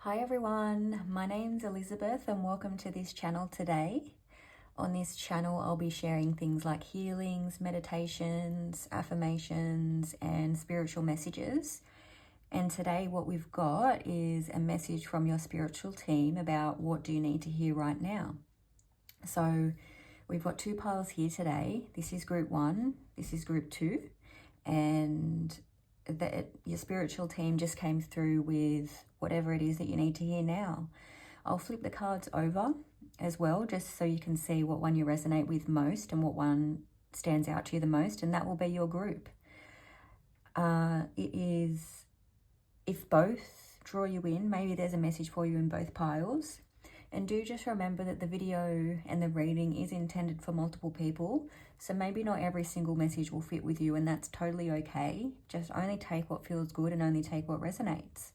Hi everyone, my name's Elizabeth and welcome to this channel today. On this channel I'll be sharing things like healings, meditations, affirmations and spiritual messages. And today what we've got is a message from your spiritual team about what do you need to hear right now. So we've got two piles here today. This is group 1, this is group 2, and your spiritual team just came through with whatever it is that you need to hear now. I'll flip the cards over as well, just so you can see what one you resonate with most and what one stands out to you the most, and that will be your group. It is, if both draw you in, maybe there's a message for you in both piles. And do just remember that the video and the reading is intended for multiple people. So maybe not every single message will fit with you, and that's totally okay. Just only take what feels good and only take what resonates.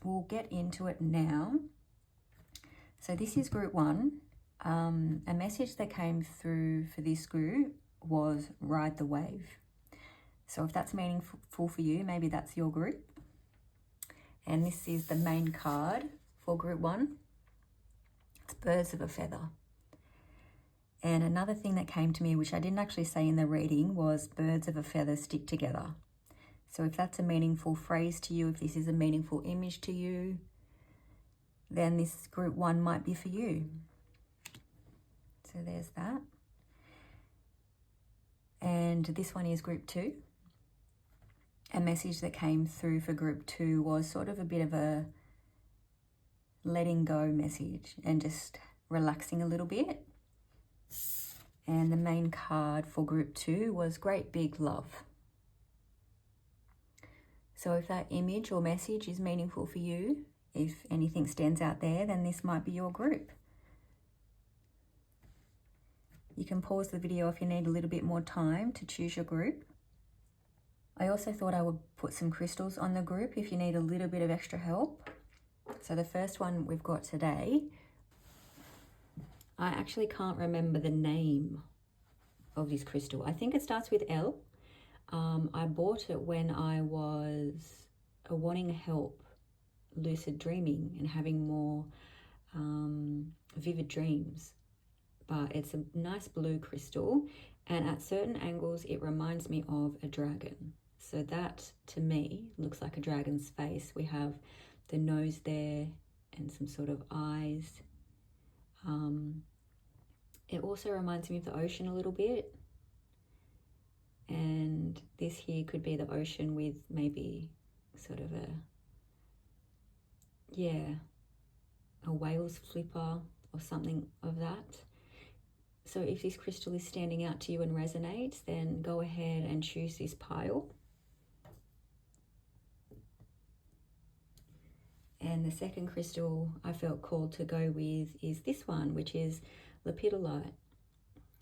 We'll get into it now. So this is group 1. A message that came through for this group was ride the wave. So if that's meaningful for you, maybe that's your group. And this is the main card for group 1. It's birds of a feather. And another thing that came to me, which I didn't actually say in the reading, was birds of a feather stick together. So if that's a meaningful phrase to you, if this is a meaningful image to you, then this group 1 might be for you. So there's that. And this one is group 2. A message that came through for group 2 was sort of a bit of a letting go message and just relaxing a little bit. And the main card for group 2 was great big love. So if that image or message is meaningful for you, if anything stands out there, then this might be your group. You can pause the video if you need a little bit more time to choose your group. I also thought I would put some crystals on the group if you need a little bit of extra help. So the first one we've got today, I actually can't remember the name of this crystal. I think it starts with L. I bought it when I was wanting help lucid dreaming and having more vivid dreams. But it's a nice blue crystal, and at certain angles it reminds me of a dragon. So that to me looks like a dragon's face. We have the nose there and some sort of eyes. It also reminds me of the ocean a little bit. And this here could be the ocean with maybe sort of a whale's flipper or something of that. So if this crystal is standing out to you and resonates, then go ahead and choose this pile. And the second crystal I felt called to go with is this one, which is lepidolite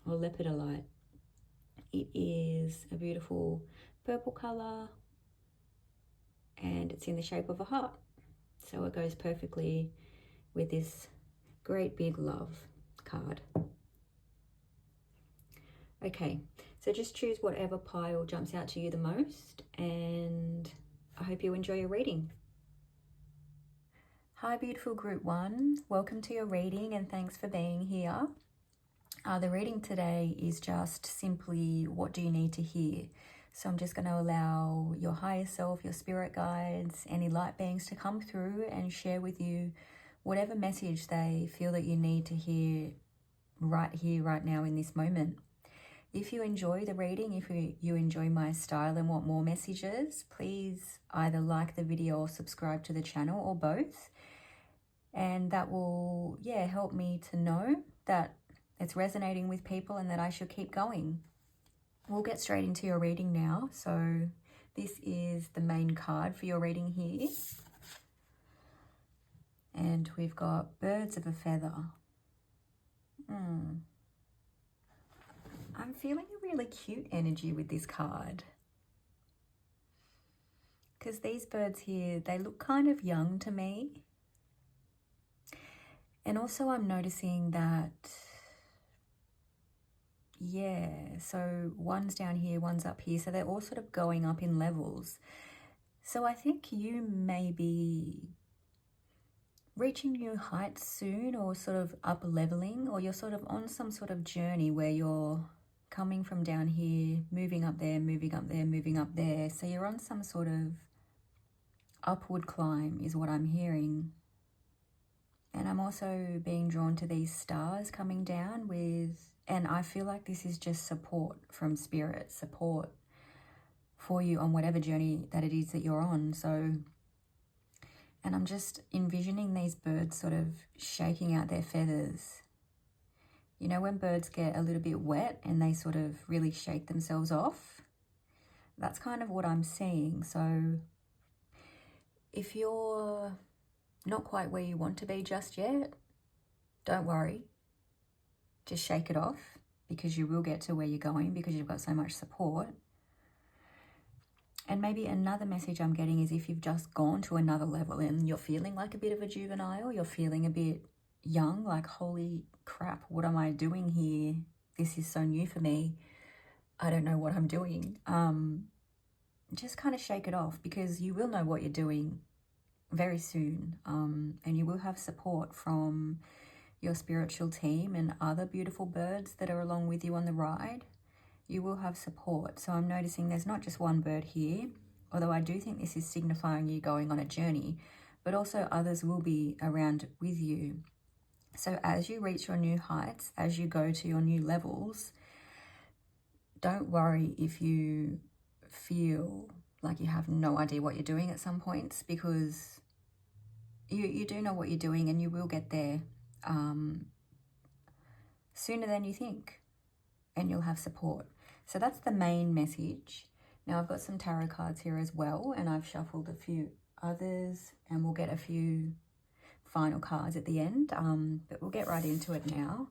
or lepidolite. It is a beautiful purple color and it's in the shape of a heart. So it goes perfectly with this great big love card. Okay, so just choose whatever pile jumps out to you the most, and I hope you enjoy your reading. Hi beautiful group 1, welcome to your reading and thanks for being here. The reading today is just simply what do you need to hear. So I'm just going to allow your higher self, your spirit guides, any light beings to come through and share with you whatever message they feel that you need to hear right here, right now in this moment. If you enjoy the reading, if you enjoy my style and want more messages, please either like the video or subscribe to the channel or both. And that will, help me to know that it's resonating with people and that I should keep going. We'll get straight into your reading now. So this is the main card for your reading here. And we've got birds of a feather. I'm feeling a really cute energy with this card. Because these birds here, they look kind of young to me. And also I'm noticing that, so one's down here, one's up here. So they're all sort of going up in levels. So I think you may be reaching new heights soon, or sort of up leveling, or you're sort of on some sort of journey where you're coming from down here, moving up there, moving up there, moving up there. So you're on some sort of upward climb is what I'm hearing. And I'm also being drawn to these stars coming down with, and I feel like this is just support from spirit, support for you on whatever journey that it is that you're on. So, and I'm just envisioning these birds sort of shaking out their feathers. You know, when birds get a little bit wet and they sort of really shake themselves off, that's kind of what I'm seeing. So if you're not quite where you want to be just yet, don't worry. Just shake it off, because you will get to where you're going because you've got so much support. And maybe another message I'm getting is if you've just gone to another level and you're feeling like a bit of a juvenile, you're feeling a bit young, like, holy crap, what am I doing here? This is so new for me. I don't know what I'm doing. Just kind of shake it off, because you will know what you're doing very soon. And you will have support from your spiritual team and other beautiful birds that are along with you on the ride. You will have support. So I'm noticing there's not just one bird here, although I do think this is signifying you going on a journey, but also others will be around with you. So as you reach your new heights, as you go to your new levels, don't worry if you feel like you have no idea what you're doing at some points, because you do know what you're doing, and you will get there sooner than you think, and you'll have support. So that's the main message. Now I've got some tarot cards here as well, and I've shuffled a few others, and we'll get a few final cards at the end, but we'll get right into it now.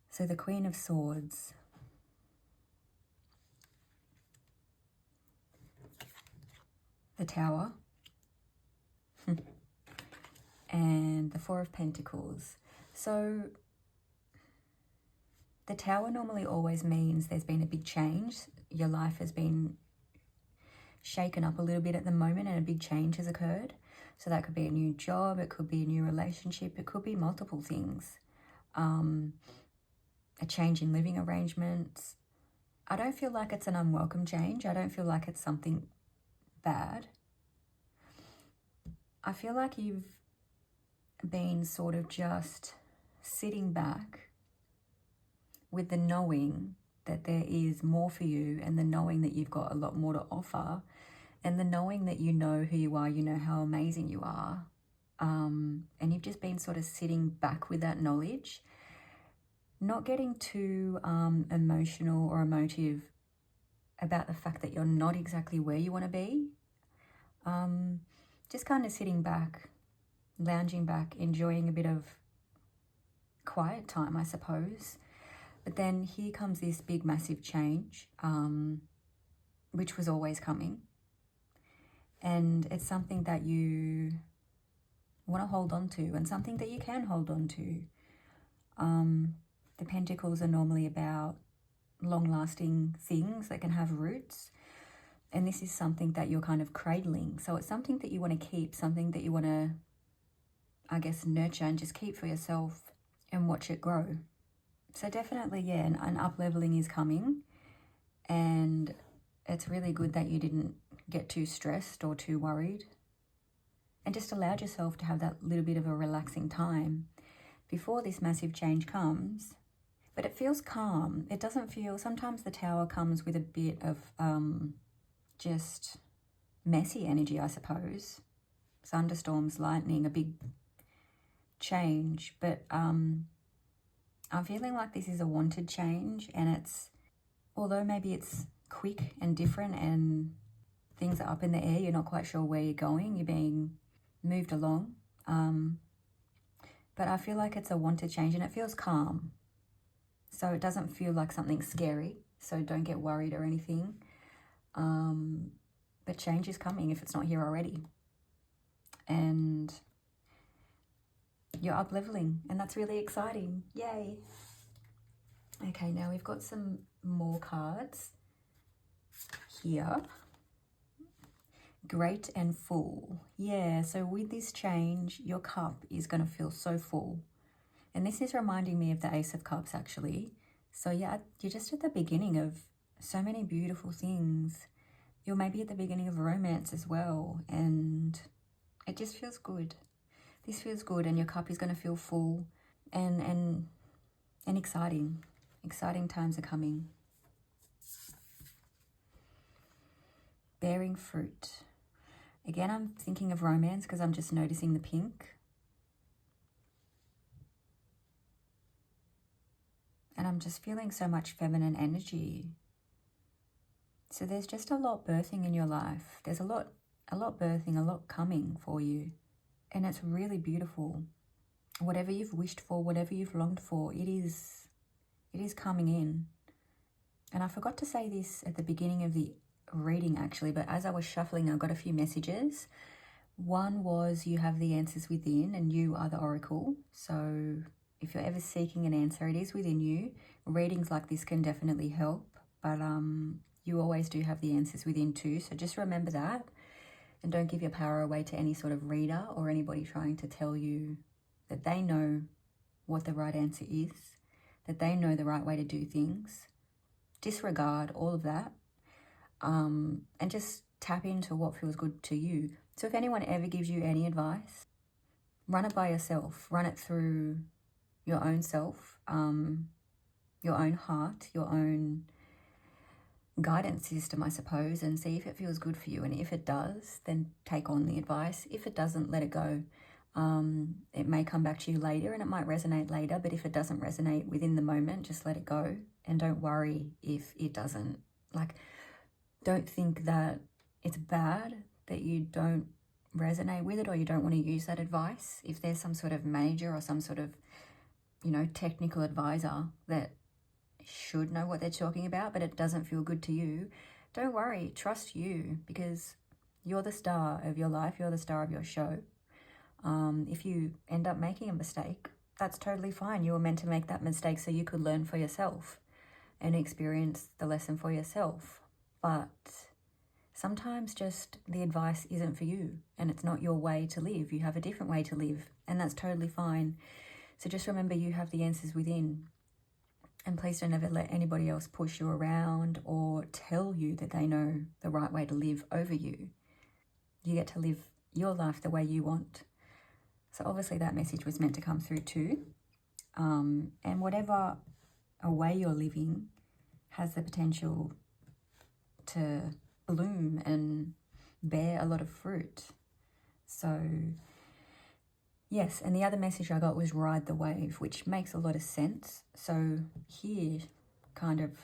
So the Queen of Swords, the Tower, and the Four of Pentacles. So the Tower normally always means there's been a big change. Your life has been shaken up a little bit at the moment, and a big change has occurred. So that could be a new job, it could be a new relationship, it could be multiple things. A change in living arrangements. I don't feel like it's an unwelcome change. I don't feel like it's something bad. I feel like you've been sort of just sitting back with the knowing that there is more for you, and the knowing that you've got a lot more to offer, and the knowing that you know who you are, you know how amazing you are. And you've just been sort of sitting back with that knowledge, not getting too emotional or emotive about the fact that you're not exactly where you want to be. Just kind of sitting back, lounging back, enjoying a bit of quiet time, I suppose. But then here comes this big, massive change, which was always coming. And it's something that you want to hold on to, and something that you can hold on to. The Pentacles are normally about long-lasting things that can have roots. And this is something that you're kind of cradling. So it's something that you want to keep, something that you want to, I guess, nurture and just keep for yourself and watch it grow. So definitely, yeah, an up-leveling is coming. And it's really good that you didn't get too stressed or too worried, and just allowed yourself to have that little bit of a relaxing time before this massive change comes. But it feels calm. It doesn't feel, sometimes the Tower comes with a bit of just messy energy, I suppose. Thunderstorms, lightning, a big change. But I'm feeling like this is a wanted change, and it's, although maybe it's quick and different and things are up in the air, you're not quite sure where you're going, you're being moved along. But I feel like it's a wanted change, and it feels calm. So it doesn't feel like something scary, so don't get worried or anything. But change is coming if it's not here already. And you're up leveling, and that's really exciting. Yay. Okay, now we've got some more cards here. Great and full. Yeah, so with this change, your cup is going to feel so full. And this is reminding me of the Ace of Cups, actually. So yeah, you're just at the beginning of so many beautiful things. You're maybe at the beginning of romance as well. And it just feels good. This feels good, and your cup is going to feel full and exciting. Exciting times are coming. Bearing fruit. Again, I'm thinking of romance because I'm just noticing the pink. And I'm just feeling so much feminine energy. So there's just a lot birthing in your life. There's a lot birthing, a lot coming for you. And it's really beautiful. Whatever you've wished for, whatever you've longed for, it is coming in. And I forgot to say this at the beginning of the reading actually, but as I was shuffling, I got a few messages. One was you have the answers within and you are the oracle. So if you're ever seeking an answer, it is within you. Readings like this can definitely help, but you always do have the answers within too. So just remember that, and don't give your power away to any sort of reader or anybody trying to tell you that they know what the right answer is, that they know the right way to do things. Disregard all of that, and just tap into what feels good to you. So if anyone ever gives you any advice, run it by yourself. Run it through your own self, your own heart, your own guidance system, I suppose, and see if it feels good for you. And if it does, then take on the advice. If it doesn't, let it go. It may come back to you later and it might resonate later, but if it doesn't resonate within the moment, just let it go. And don't worry if it doesn't. Like, don't think that it's bad that you don't resonate with it or you don't want to use that advice. If there's some sort of manager or some sort of, technical advisor that should know what they're talking about, but it doesn't feel good to you, don't worry, trust you, because you're the star of your life, you're the star of your show. If you end up making a mistake, that's totally fine. You were meant to make that mistake so you could learn for yourself and experience the lesson for yourself. But sometimes just the advice isn't for you and it's not your way to live. You have a different way to live, and that's totally fine. So just remember you have the answers within. And please don't ever let anybody else push you around or tell you that they know the right way to live over you. You get to live your life the way you want. So obviously that message was meant to come through too. And whatever way you're living has the potential to bloom and bear a lot of fruit. So yes, and the other message I got was ride the wave, which makes a lot of sense. So here, kind of,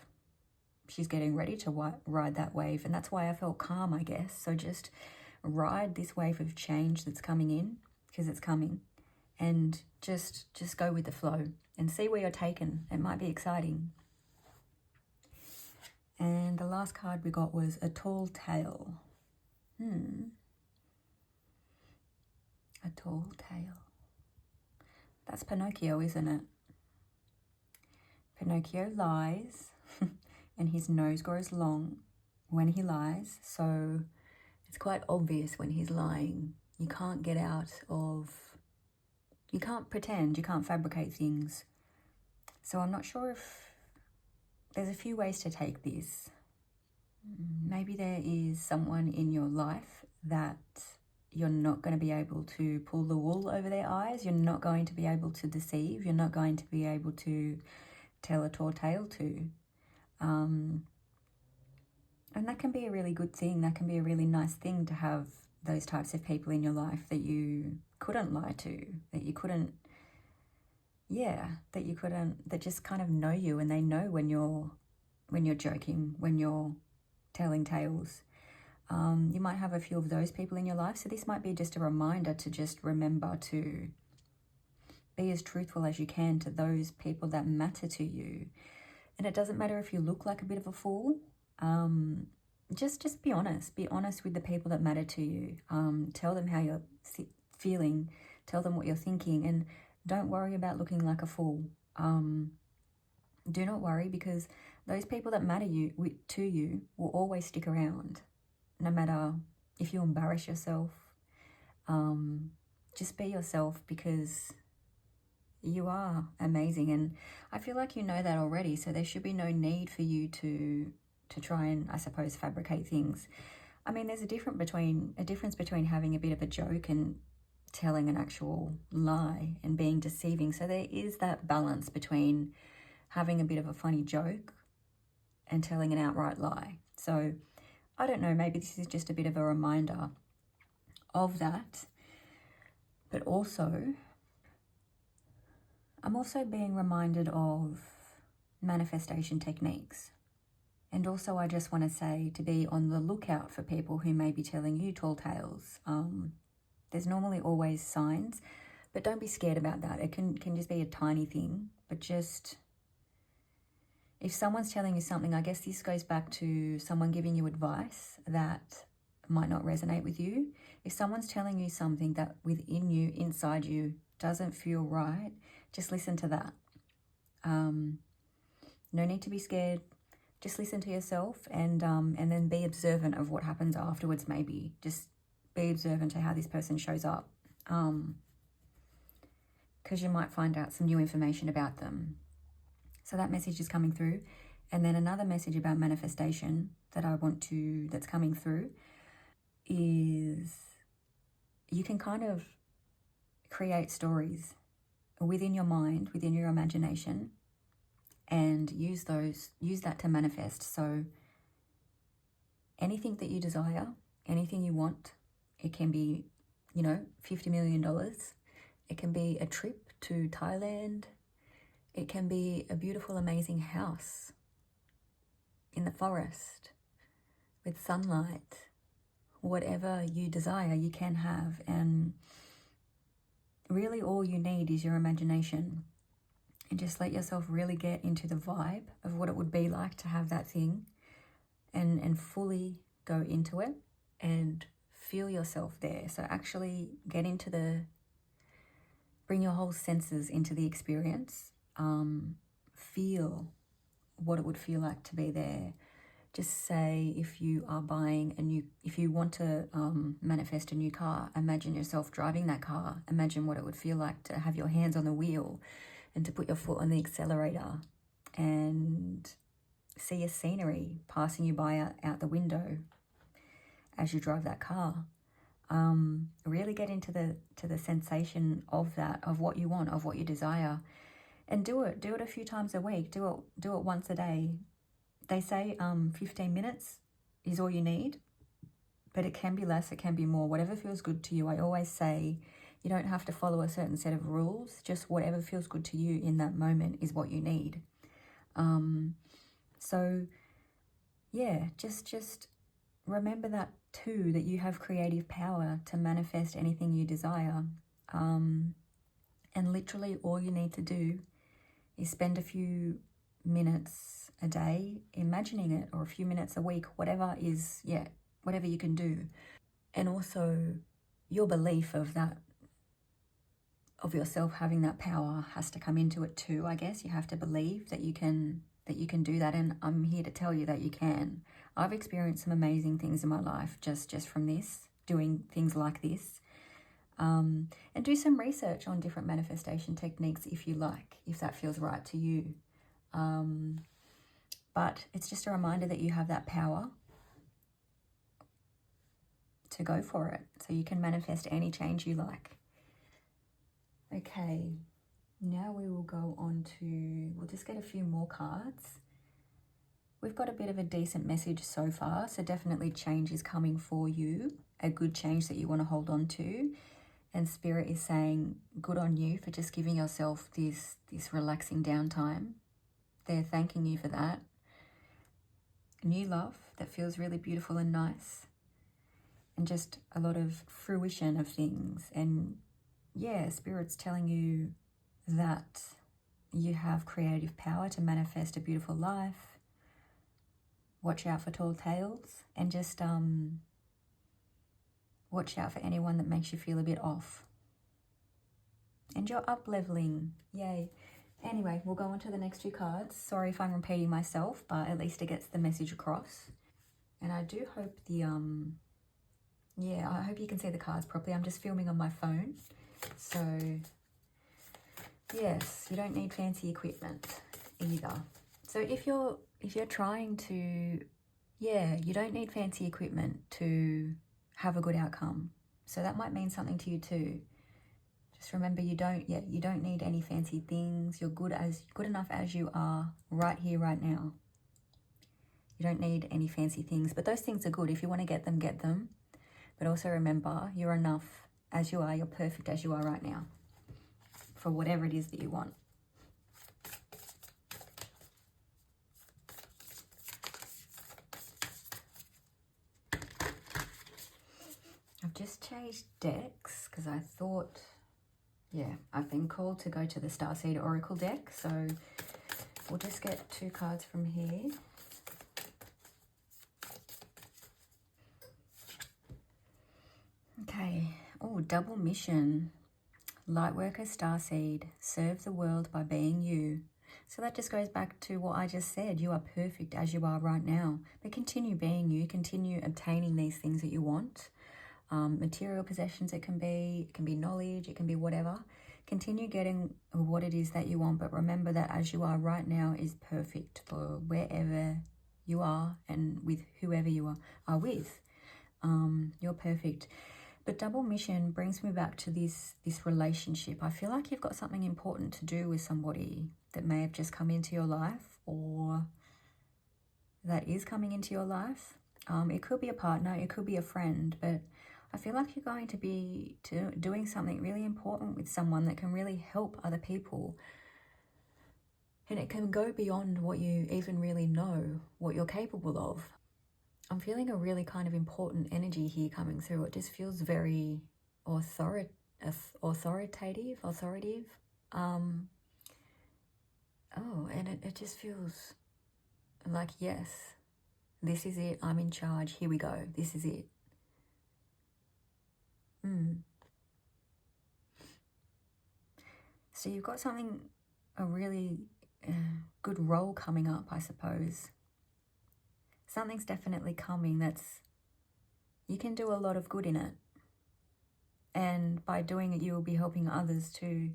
she's getting ready to ride that wave, and that's why I felt calm, I guess. So just ride this wave of change that's coming in, because it's coming, and just go with the flow and see where you're taken. It might be exciting. And the last card we got was a tall tale. A tall tale. That's Pinocchio, isn't it? Pinocchio lies and his nose grows long when he lies. So it's quite obvious when he's lying. You can't get out of... You can't pretend, you can't fabricate things. So I'm not sure if... There's a few ways to take this. Maybe there is someone in your life that you're not going to be able to pull the wool over their eyes. You're not going to be able to deceive. You're not going to be able to tell a tall tale to. And that can be a really good thing. That can be a really nice thing to have those types of people in your life that you couldn't lie to, that you couldn't, that just kind of know you, and they know when you're joking, when you're telling tales. You might have a few of those people in your life. So this might be just a reminder to just remember to be as truthful as you can to those people that matter to you. And it doesn't matter if you look like a bit of a fool. Just be honest. Be honest with the people that matter to you. Tell them how you're feeling. Tell them what you're thinking. And don't worry about looking like a fool. Do not worry, because those people that matter to you will always stick around. No matter if you embarrass yourself, just be yourself, because you are amazing. And I feel like you know that already, so there should be no need for you to try and, I suppose, fabricate things. I mean, there's a difference between having a bit of a joke and telling an actual lie and being deceiving. So there is that balance between having a bit of a funny joke and telling an outright lie. So I don't know, maybe this is just a bit of a reminder of that. But also, I'm also being reminded of manifestation techniques. And also, I just want to say to be on the lookout for people who may be telling you tall tales. There's normally always signs, but don't be scared about that. It can just be a tiny thing, but just, if someone's telling you something, I guess this goes back to someone giving you advice that might not resonate with you. If someone's telling you something that within you, inside you, doesn't feel right, just listen to that. No need to be scared. Just listen to yourself, and then be observant of what happens afterwards. Maybe just be observant to how this person shows up, because you might find out some new information about them. So that message is coming through. And then another message about manifestation that's coming through is you can kind of create stories within your mind, within your imagination, and use that to manifest. So anything that you desire, anything you want, it can be, $50 million. It can be a trip to Thailand. It can be a beautiful, amazing house in the forest with sunlight. Whatever you desire, you can have. And really all you need is your imagination. And just let yourself really get into the vibe of what it would be like to have that thing, and fully go into it and feel yourself there. So actually bring your whole senses into the experience. Feel what it would feel like to be there. Just say, if you want to manifest a new car, imagine yourself driving that car. Imagine what it would feel like to have your hands on the wheel and to put your foot on the accelerator and see a scenery passing you by out the window as you drive that car. Really get into the sensation of that, of what you want, of what you desire, and do it a few times a week. Do it once a day. They say 15 minutes is all you need, but it can be less, it can be more, whatever feels good to you. I always say you don't have to follow a certain set of rules, just whatever feels good to you in that moment is what you need. So yeah, just remember that too, that you have creative power to manifest anything you desire. And literally all you need to do is spend a few minutes a day imagining it, or a few minutes a week, whatever you can do. And also your belief of yourself having that power has to come into it too. I guess you have to believe that you can do that, and I'm here to tell you that you can. I've experienced some amazing things in my life just from this, doing things like this. And do some research on different manifestation techniques if you like, if that feels right to you. But it's just a reminder that you have that power to go for it, so you can manifest any change you like. Okay, now we will go on to, we'll just get a few more cards. We've got a bit of a decent message so far, so definitely change is coming for you, a good change that you want to hold on to. And Spirit is saying, good on you for just giving yourself this relaxing downtime. They're thanking you for that. New love that feels really beautiful and nice. And just a lot of fruition of things. And yeah, Spirit's telling you that you have creative power to manifest a beautiful life. Watch out for tall tales, and just watch out for anyone that makes you feel a bit off. And you're up-leveling. Yay. Anyway, we'll go on to the next two cards. Sorry if I'm repeating myself, but at least it gets the message across. And I do hope the Yeah, I hope you can see the cards properly. I'm just filming on my phone. So, yes, you don't need fancy equipment either. So if you're trying to, yeah, you don't need fancy equipment to have a good outcome. So that might mean something to you too. Just remember, you don't need any fancy things. You're good enough as you are right here, right now. You don't need any fancy things, but those things are good. If you want to get them, get them. But also remember, you're enough as you are. You're perfect as you are right now for whatever it is that you want. I've just changed decks because I thought, yeah, I've been called to go to the Starseed Oracle deck. So we'll just get 2 cards from here. Okay. Oh, double mission. Lightworker Starseed, serve the world by being you. So that just goes back to what I just said. You are perfect as you are right now. But continue being you. Continue obtaining these things that you want. Material possessions, it can be knowledge, it can be whatever. Continue getting what it is that you want. But remember that as you are right now is perfect for wherever you are and with whoever you are with. You're perfect. But double mission brings me back to this relationship. I feel like you've got something important to do with somebody that may have just come into your life or that is coming into your life. It could be a partner, it could be a friend, but I feel like you're going to be doing something really important with someone that can really help other people. And it can go beyond what you even really know, what you're capable of. I'm feeling a really kind of important energy here coming through. It just feels very authoritative. Oh, and it just feels like, yes, this is it. I'm in charge. Here we go. This is it. So you've got a really good role coming up, I suppose. Something's definitely coming you can do a lot of good in it. And by doing it, you will be helping others too.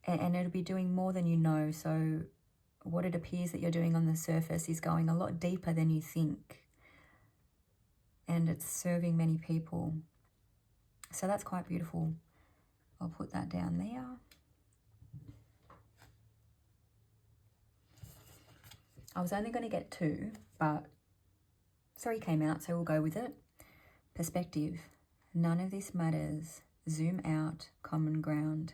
And it'll be doing more than you know. So what it appears that you're doing on the surface is going a lot deeper than you think. And it's serving many people. So that's quite beautiful. I'll put that down there. I was only going to get 2, but 3 came out, so we'll go with it. Perspective. None of this matters. Zoom out. Common ground.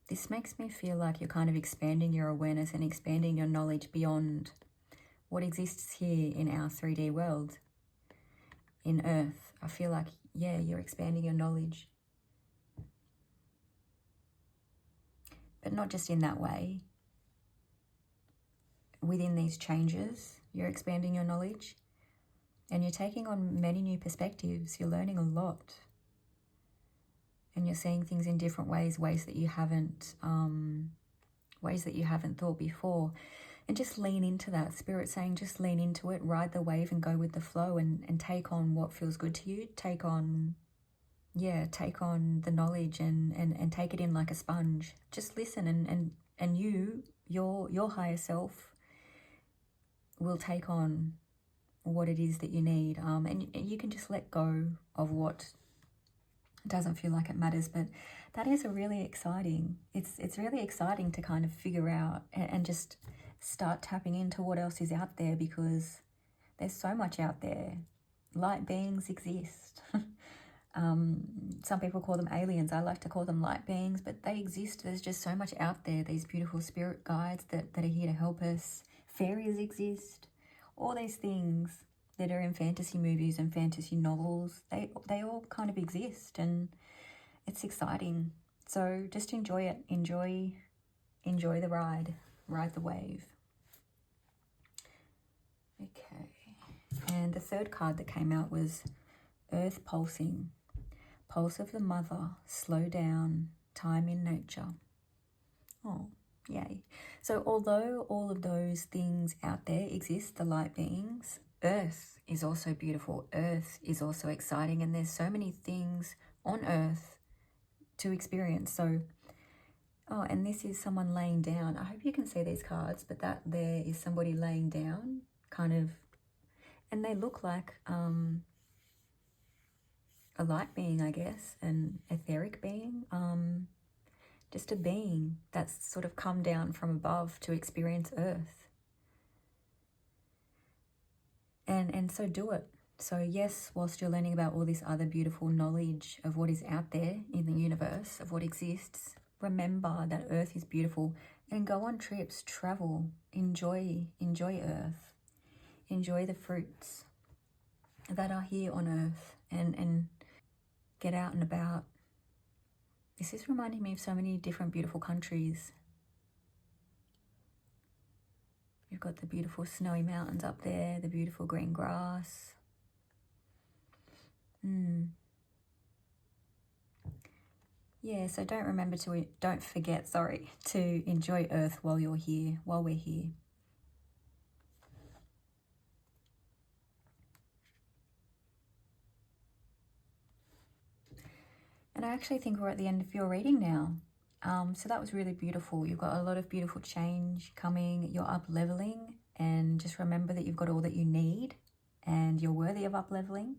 This makes me feel like you're kind of expanding your awareness and expanding your knowledge beyond what exists here in our 3D world, in Earth. I feel like, yeah, you're expanding your knowledge. But not just in that way. Within these changes, you're expanding your knowledge and you're taking on many new perspectives. You're learning a lot and you're seeing things in different ways that you haven't thought before. And just lean into that. Spirit's saying just lean into it, ride the wave and go with the flow and take on what feels good to you. Take on the knowledge and take it in like a sponge. Just listen and your higher self will take on what it is that you need. And you can just let go of what doesn't feel like it matters. But that is really exciting. It's really exciting to kind of figure out and just start tapping into what else is out there, because there's so much out there. Light beings exist. Some people call them aliens. I like to call them light beings, but they exist. There's just so much out there. These beautiful spirit guides that are here to help us. Fairies exist. All these things that are in fantasy movies and fantasy novels, they all kind of exist, and it's exciting. So just enjoy it. Enjoy the ride. Ride the wave. Okay. And the third card that came out was Earth Pulsing. Pulse of the Mother. Slow down. Time in nature. Oh, yay. So although all of those things out there exist, the light beings, Earth is also beautiful. Earth is also exciting, and there's so many things on Earth to experience. So, oh, and this is someone laying down. I hope you can see these cards, but that there is somebody laying down, kind of, and they look like a light being, I guess, an etheric being, just a being that's sort of come down from above to experience Earth. And so do it. So yes, whilst you're learning about all this other beautiful knowledge of what is out there in the universe, of what exists, remember that Earth is beautiful, and go on trips, travel, enjoy Earth, enjoy the fruits that are here on Earth, and get out and about. This is reminding me of so many different beautiful countries. You've got the beautiful snowy mountains up there, the beautiful green grass. Yeah, so don't forget to enjoy Earth while you're here, while we're here. And I actually think we're at the end of your reading now. So that was really beautiful. You've got a lot of beautiful change coming. You're up leveling, and just remember that you've got all that you need and you're worthy of up leveling.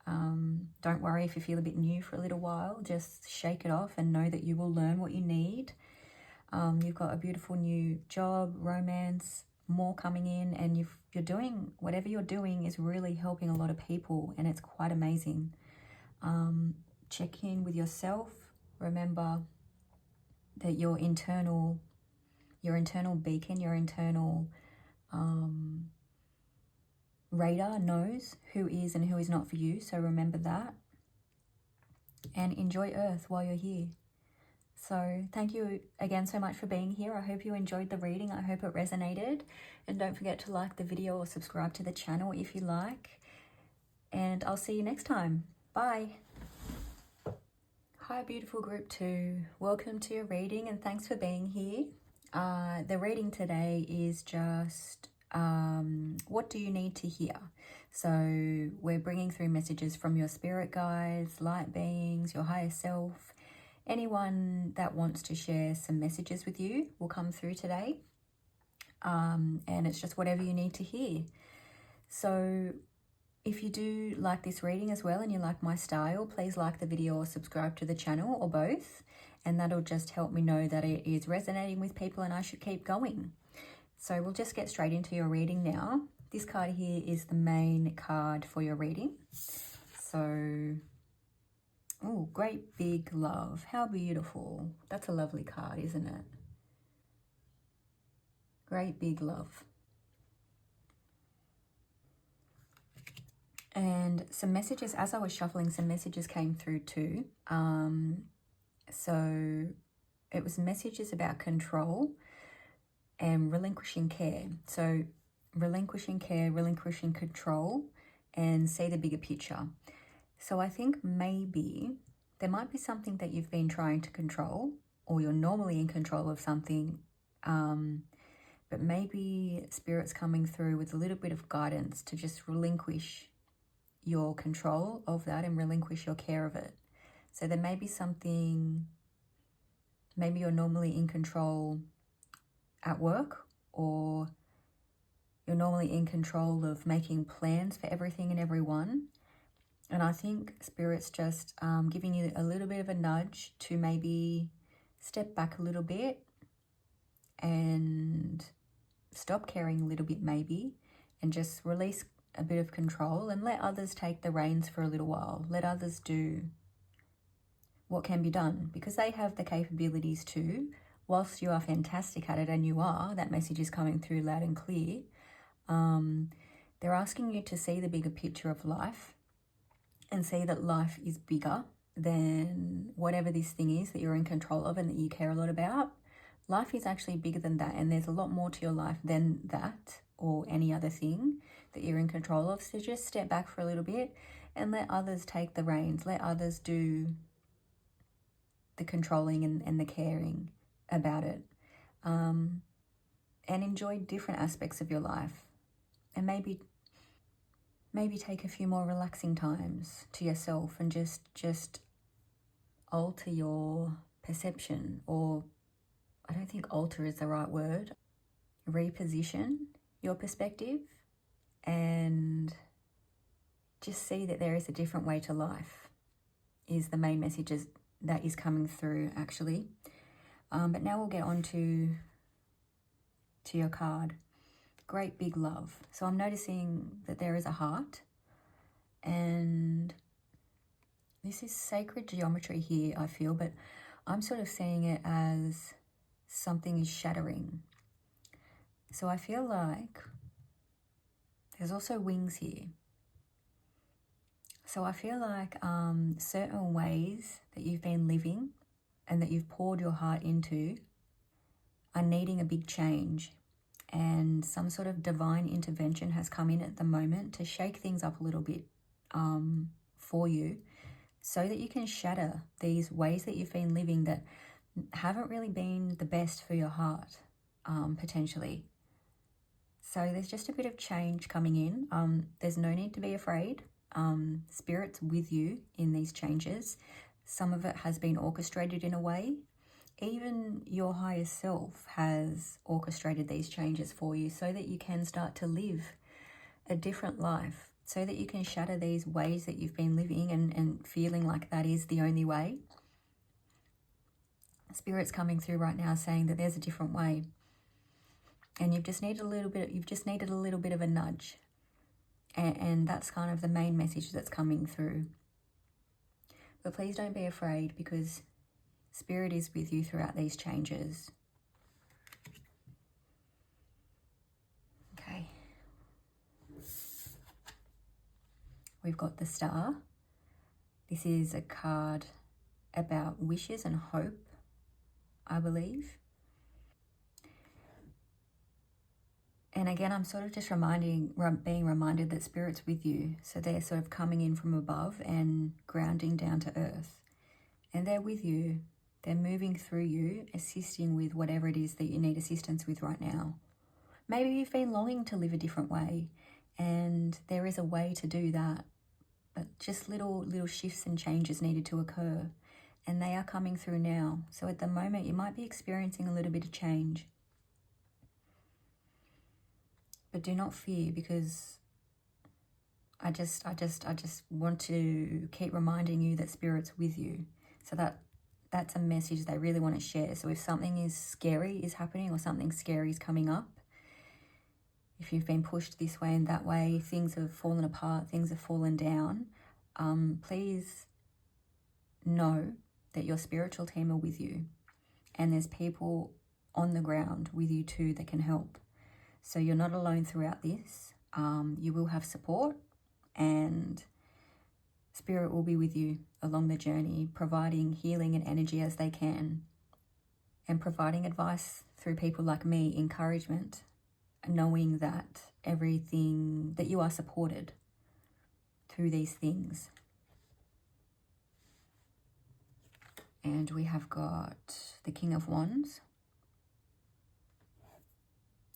Don't worry if you feel a bit new for a little while. Just shake it off and know that you will learn what you need. You've got a beautiful new job, romance, more coming in, and you're doing whatever you're doing is really helping a lot of people, and it's quite amazing. Check in with yourself. Remember that your internal beacon, your internal radar knows who is and who is not for you. So remember that, and enjoy Earth while you're here. So thank you again so much for being here. I hope you enjoyed the reading. I hope it resonated. And don't forget to like the video or subscribe to the channel if you like. And I'll see you next time. Bye. Hi, beautiful group 2. Welcome to your reading, and thanks for being here. The reading today is just what do you need to hear? So we're bringing through messages from your spirit guides, light beings, your higher self. Anyone that wants to share some messages with you will come through today. And it's just whatever you need to hear. So if you do like this reading as well and you like my style, please like the video or subscribe to the channel, or both. And that'll just help me know that it is resonating with people and I should keep going. So we'll just get straight into your reading now. This card here is the main card for your reading. So, oh, great big love. How beautiful. That's a lovely card, isn't it? Great big love. And some messages, as I was shuffling, some messages came through too. So it was messages about control and relinquishing care. So relinquishing care, relinquishing control, and see the bigger picture. So I think maybe there might be something that you've been trying to control, or you're normally in control of something, but maybe Spirit's coming through with a little bit of guidance to just relinquish your control of that and relinquish your care of it. So there may be something, maybe you're normally in control at work, or you're normally in control of making plans for everything and everyone. And I think Spirit's just giving you a little bit of a nudge to maybe step back a little bit and stop caring a little bit maybe, and just release a bit of control and let others take the reins for a little while. Let others do what can be done, because they have the capabilities too. Whilst you are fantastic at it, and you are, that message is coming through loud and clear. They're asking you to see the bigger picture of life and see that life is bigger than whatever this thing is that you're in control of and that you care a lot about. Life is actually bigger than that, and there's a lot more to your life than that or any other thing that you're in control of. So just step back for a little bit and let others take the reins. Let others do the controlling and the caring about it. And enjoy different aspects of your life. And maybe maybe take a few more relaxing times to yourself and just alter your perception, or I don't think alter is the right word, reposition your perspective and just see that there is a different way to life is the main messages that is coming through actually. But now we'll get on to your card. Great big love. So I'm noticing that there is a heart, and this is sacred geometry here, I feel, but I'm sort of seeing it as something is shattering. So I feel like there's also wings here. So I feel like certain ways that you've been living and that you've poured your heart into are needing a big change, and some sort of divine intervention has come in at the moment to shake things up a little bit for you, so that you can shatter these ways that you've been living that haven't really been the best for your heart, potentially. So there's just a bit of change coming in. There's no need to be afraid. Spirit's with you in these changes. Some of it has been orchestrated in a way. Even your higher self has orchestrated these changes for you so that you can start to live a different life, so that you can shatter these ways that you've been living and feeling like that is the only way. Spirit's coming through right now saying that there's a different way, and you've just needed a little bit of a nudge, and that's kind of the main message that's coming through. But please don't be afraid, because Spirit is with you throughout these changes. Okay. We've got the Star. This is a card about wishes and hope, I believe. And again, I'm sort of just being reminded that Spirit's with you. So they're sort of coming in from above and grounding down to earth. And they're with you. They're moving through you, assisting with whatever it is that you need assistance with right now. Maybe you've been longing to live a different way, and there is a way to do that. But just little shifts and changes needed to occur, and they are coming through now. So at the moment, you might be experiencing a little bit of change. But do not fear, because I just want to keep reminding you that Spirit's with you. So that's a message they really want to share. So if something scary is happening, or something scary is coming up, if you've been pushed this way and that way, things have fallen apart, things have fallen down, please know that your spiritual team are with you, and there's people on the ground with you too that can help. So you're not alone throughout this. You will have support, and Spirit will be with you along the journey, providing healing and energy as they can, and providing advice through people like me, encouragement, knowing that that you are supported through these things. And we have got the King of Wands.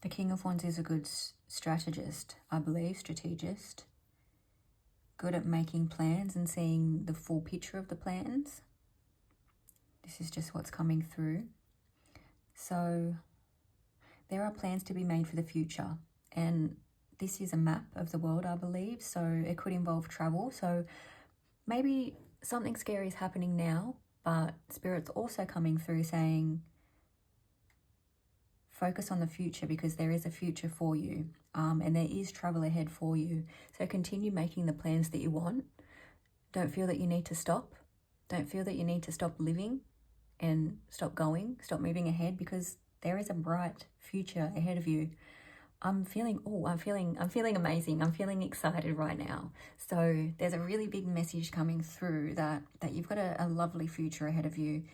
The King of Wands is a good strategist, I believe, strategist. Good at making plans and seeing the full picture of the plans. This is just what's coming through. So there are plans to be made for the future, and this is a map of the world, I believe, so it could involve travel. So maybe something scary is happening now, but Spirit's also coming through saying, focus on the future, because there is a future for you, and there is travel ahead for you. So continue making the plans that you want. Don't feel that you need to stop. Don't feel that you need to stop living and stop going, stop moving ahead, because there is a bright future ahead of you. I'm feeling amazing. I'm feeling excited right now. So there's a really big message coming through that you've got a lovely future ahead of you.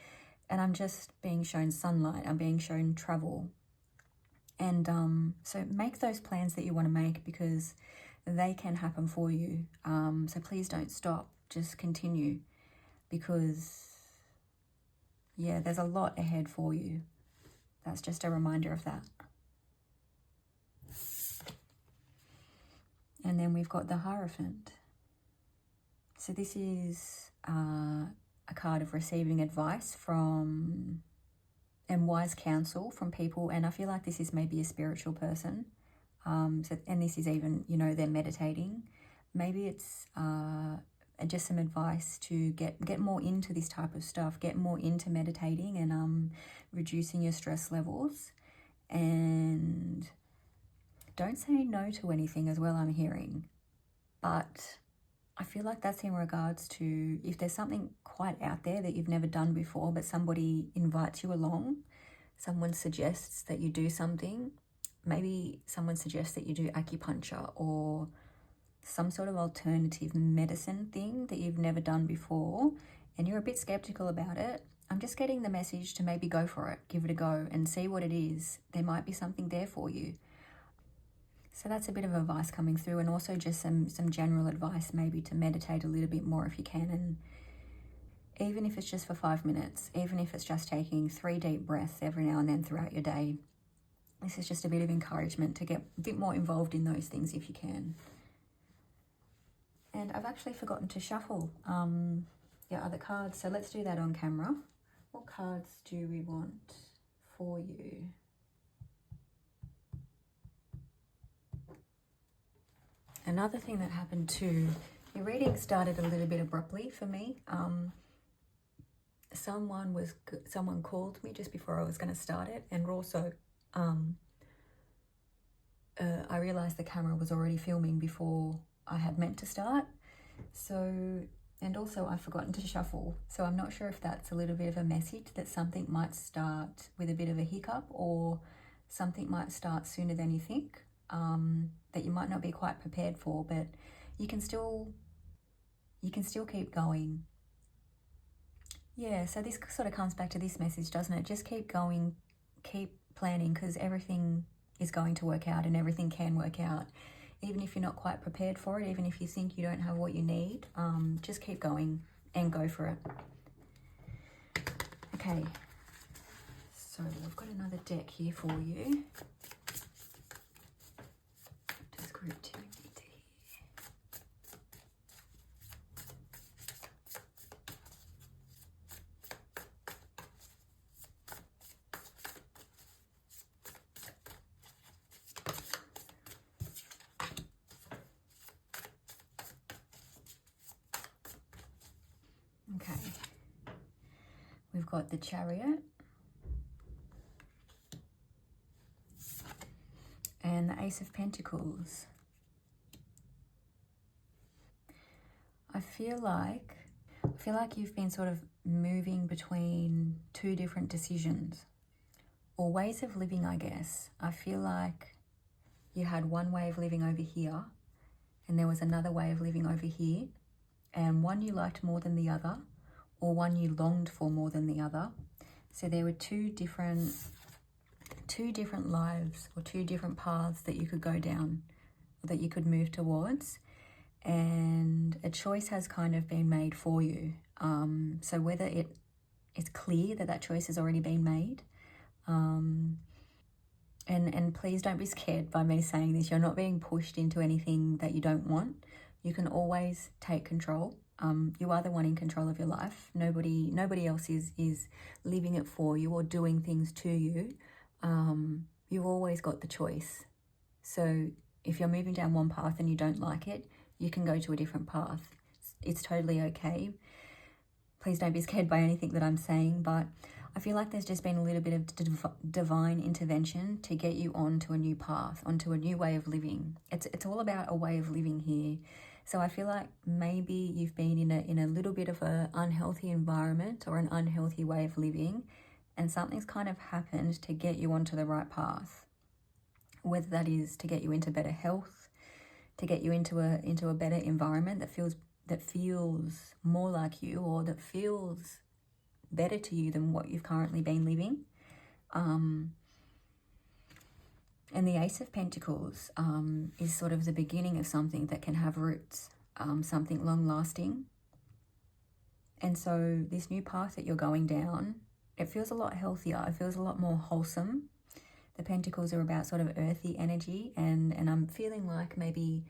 And I'm just being shown sunlight. I'm being shown travel. And so make those plans that you want to make, because they can happen for you. So please don't stop. Just continue, because, yeah, there's a lot ahead for you. That's just a reminder of that. And then we've got the Hierophant. So this is a card of receiving advice from and wise counsel from people. And I feel like this is maybe a spiritual person. And this is even, you know, they're meditating. Maybe it's just some advice to get more into this type of stuff, get more into meditating and reducing your stress levels. And don't say no to anything as well, I'm hearing. But I feel like that's in regards to if there's something quite out there that you've never done before, but somebody invites you along, someone suggests that you do something, maybe someone suggests that you do acupuncture or some sort of alternative medicine thing that you've never done before, and you're a bit skeptical about it. I'm just getting the message to maybe go for it, give it a go and see what it is. There might be something there for you. So that's a bit of advice coming through, and also just some general advice maybe to meditate a little bit more if you can, and even if it's just for 5 minutes, even if it's just taking 3 deep breaths every now and then throughout your day. This is just a bit of encouragement to get a bit more involved in those things if you can. And I've actually forgotten to shuffle your other cards, so let's do that on camera. What cards do we want for you? Another thing that happened too, your reading started a little bit abruptly for me. Someone called me just before I was going to start it, and also I realized the camera was already filming before I had meant to start. So, and also I've forgotten to shuffle. So I'm not sure if that's a little bit of a message that something might start with a bit of a hiccup, or something might start sooner than you think, that you might not be quite prepared for, but you can still keep going. Yeah, so this sort of comes back to this message, doesn't it? Just keep going, keep planning, because everything is going to work out and everything can work out. Even if you're not quite prepared for it, even if you think you don't have what you need, just keep going and go for it. Okay, so I've got another deck here for you. Just group 2 need to hear. Okay, we've got the Chariot and the Ace of Pentacles. I feel like you've been sort of moving between 2 different decisions or ways of living, I guess. I feel like you had one way of living over here and there was another way of living over here, and one you liked more than the other, or one you longed for more than the other. So there were two different lives or 2 different paths that you could go down, that you could move towards, and a choice has kind of been made for you. So whether it's clear that choice has already been made, and please don't be scared by me saying this. You're not being pushed into anything that you don't want. You can always take control. You are the one in control of your life. Nobody else is living it for you or doing things to you. You've always got the choice. So if you're moving down one path and you don't like it, you can go to a different path. It's totally okay. Please don't be scared by anything that I'm saying, but I feel like there's just been a little bit of divine intervention to get you onto a new path, onto a new way of living. It's all about a way of living here. So I feel like maybe you've been in a little bit of an unhealthy environment or an unhealthy way of living, and something's kind of happened to get you onto the right path. Whether that is to get you into better health, to get you into a better environment that feels more like you, or that feels better to you than what you've currently been living. And the Ace of Pentacles is sort of the beginning of something that can have roots, something long-lasting. And so this new path that you're going down, it feels a lot healthier. It feels a lot more wholesome. The Pentacles are about sort of earthy energy, and I'm feeling like maybe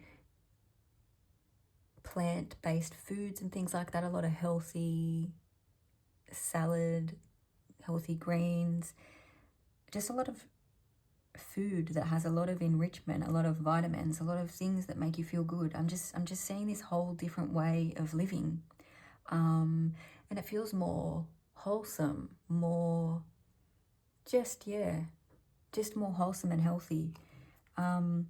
plant-based foods and things like that, a lot of healthy salad, healthy greens, just a lot of food that has a lot of enrichment, a lot of vitamins, a lot of things that make you feel good. I'm just seeing this whole different way of living, and it feels more wholesome, more just more wholesome and healthy, and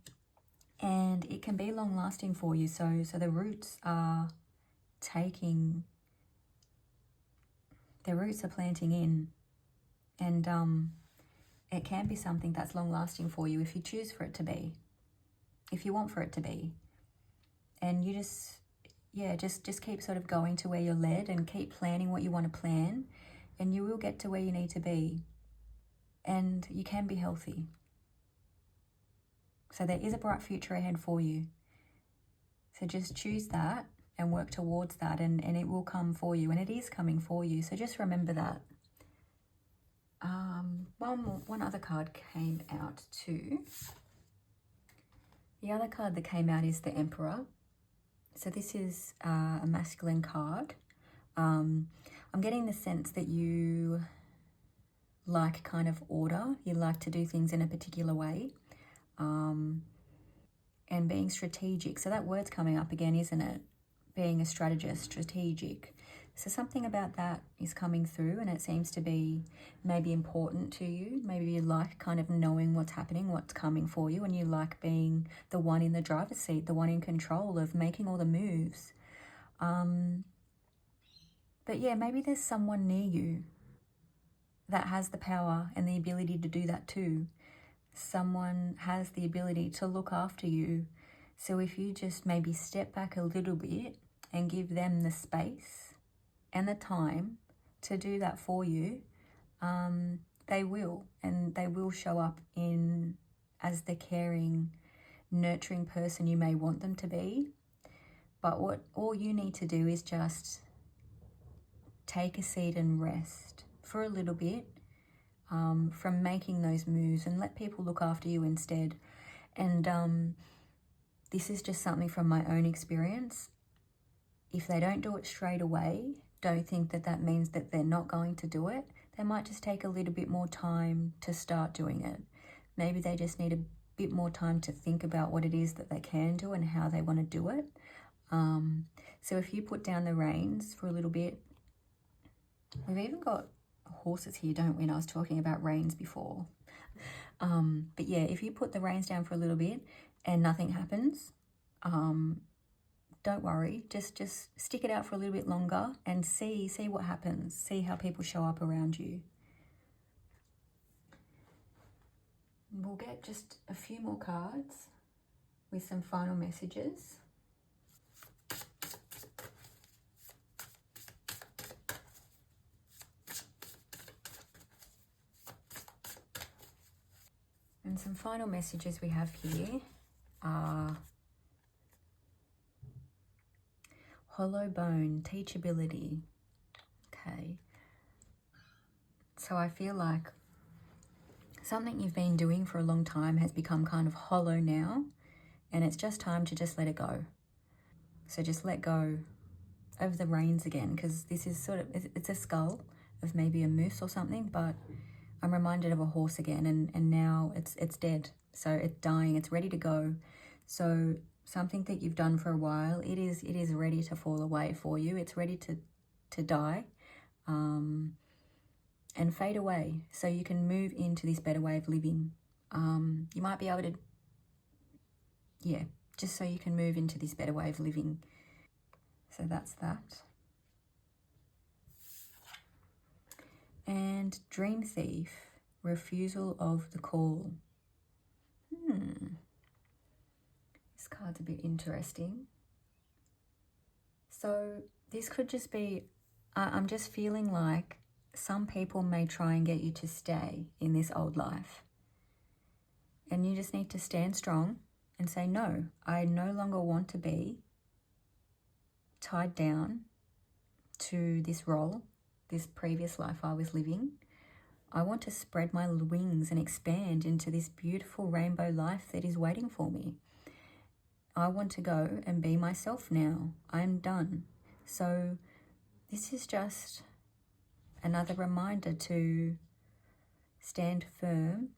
it can be long lasting for you. So the roots are planting in, and it can be something that's long lasting for you if you choose for it to be, if you want for it to be. And you just keep sort of going to where you're led and keep planning what you want to plan, and you will get to where you need to be, and you can be healthy. So there is a bright future ahead for you. So just choose that and work towards that, and it will come for you, and it is coming for you. So just remember that. One other card came out too. The other card that came out is the Emperor. So this is a masculine card. I'm getting the sense that you like kind of order. You like to do things in a particular way, and being strategic. So that word's coming up again, isn't it? Being a strategist, strategic. So something about that is coming through, and it seems to be maybe important to you. Maybe you like kind of knowing what's happening, what's coming for you, and you like being the one in the driver's seat, the one in control of making all the moves. But yeah, maybe there's someone near you that has the power and the ability to do that too. Someone has the ability to look after you. So if you just maybe step back a little bit and give them the space and the time to do that for you, they will, and they will show up in as the caring, nurturing person you may want them to be. But what all you need to do is just take a seat and rest for a little bit, from making those moves, and let people look after you instead. And this is just something from my own experience. If they don't do it straight away, don't think that that means that they're not going to do it. They might just take a little bit more time to start doing it. Maybe they just need a bit more time to think about what it is that they can do and how they want to do it. So if you put down the reins for a little bit, we've even got horses here, don't we? And I was talking about reins before. But yeah, if you put the reins down for a little bit and nothing happens, don't worry. Just stick it out for a little bit longer and see what happens. See how people show up around you. We'll get just a few more cards with some final messages. And some final messages we have here are hollow bone, teachability. Okay. So I feel like something you've been doing for a long time has become kind of hollow now, and it's just time to just let it go. So just let go of the reins again, because this is it's a skull of maybe a moose or something, but I'm reminded of a horse again, and now it's dead. So it's dying, it's ready to go. So something that you've done for a while, it is ready to fall away for you. It's ready to die, and fade away, so you can move into this better way of living. You might be able to, just so you can move into this better way of living. So that's that. And Dream Thief, refusal of the call. This card's a bit interesting. So this could just be, I'm just feeling like some people may try and get you to stay in this old life. And you just need to stand strong and say, no, I no longer want to be tied down to this role, this previous life I was living. I want to spread my wings and expand into this beautiful rainbow life that is waiting for me. I want to go and be myself now. I'm done. So this is just another reminder to stand firm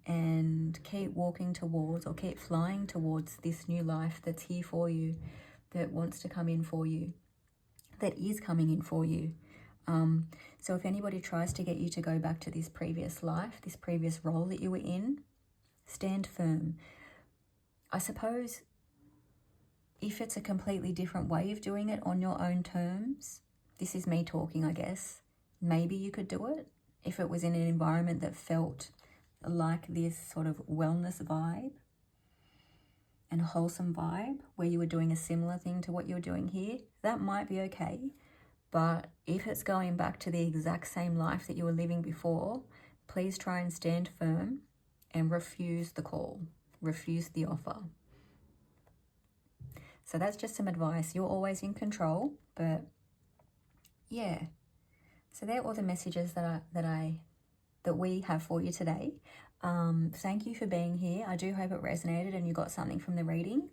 and keep walking towards, or keep flying towards, this new life that's here for you, that wants to come in for you, that is coming in for you. So if anybody tries to get you to go back to this previous life, this previous role that you were in, stand firm. I suppose if it's a completely different way of doing it on your own terms, this is me talking, I guess, maybe you could do it if it was in an environment that felt like this sort of wellness vibe and wholesome vibe, where you were doing a similar thing to what you're doing here. That might be okay. But if it's going back to the exact same life that you were living before, please try and stand firm and refuse the call, refuse the offer. So that's just some advice. You're always in control, but yeah. So they're all the messages that we have for you today. Thank you for being here. I do hope it resonated and you got something from the reading.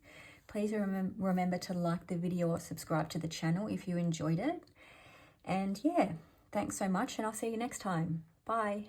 Please remember to like the video or subscribe to the channel if you enjoyed it. And yeah, thanks so much, and I'll see you next time. Bye.